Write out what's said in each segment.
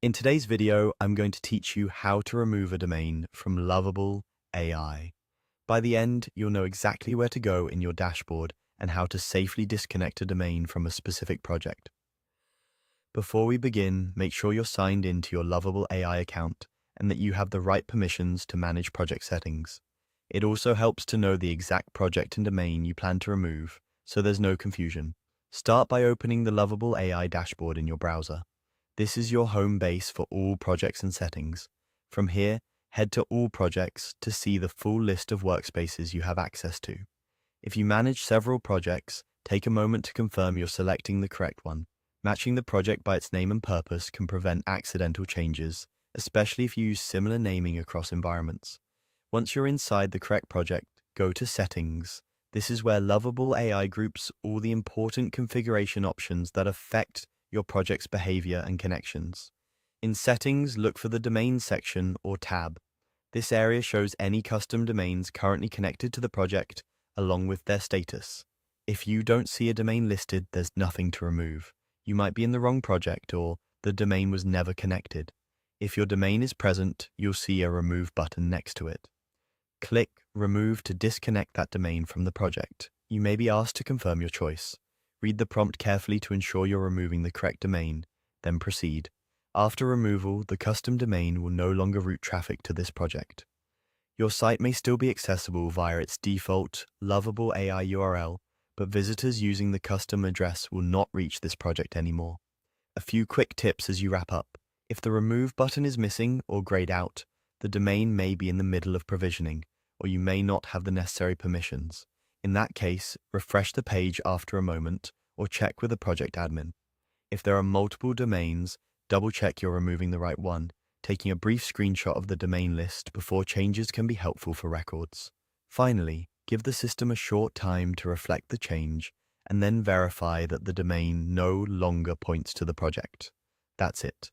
In today's video, I'm going to teach you how to remove a domain from Lovable AI. By the end, you'll know exactly where to go in your dashboard and how to safely disconnect a domain from a specific project. Before we begin, make sure you're signed into your Lovable AI account and that you have the right permissions to manage project settings. It also helps to know the exact project and domain you plan to remove, so there's no confusion. Start by opening the Lovable AI dashboard in your browser. This is your home base for all projects and settings. From here, head to All Projects to see the full list of workspaces you have access to. If you manage several projects, take a moment to confirm you're selecting the correct one. Matching the project by its name and purpose can prevent accidental changes, especially if you use similar naming across environments. Once you're inside the correct project, go to Settings. This is where Lovable AI groups all the important configuration options that affect your project's behavior and connections. In Settings, look for the Domain section or tab. This area shows any custom domains currently connected to the project, along with their status. If you don't see a domain listed, there's nothing to remove. You might be in the wrong project or the domain was never connected. If your domain is present, you'll see a Remove button next to it. Click Remove to disconnect that domain from the project. You may be asked to confirm your choice. Read the prompt carefully to ensure you're removing the correct domain, then proceed. After removal, the custom domain will no longer route traffic to this project. Your site may still be accessible via its default Lovable AI URL, but visitors using the custom address will not reach this project anymore. A few quick tips as you wrap up. If the Remove button is missing or grayed out, the domain may be in the middle of provisioning, or you may not have the necessary permissions. In that case, refresh the page after a moment or check with the project admin. If there are multiple domains, double-check you're removing the right one, taking a brief screenshot of the domain list before changes can be helpful for records. Finally, give the system a short time to reflect the change and then verify that the domain no longer points to the project. That's it.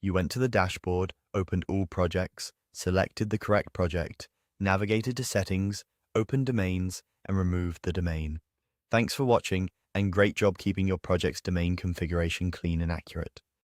You went to the dashboard, opened all projects, selected the correct project, navigated to Settings, opened domains, and removed the domain. Thanks for watching, and great job keeping your project's domain configuration clean and accurate.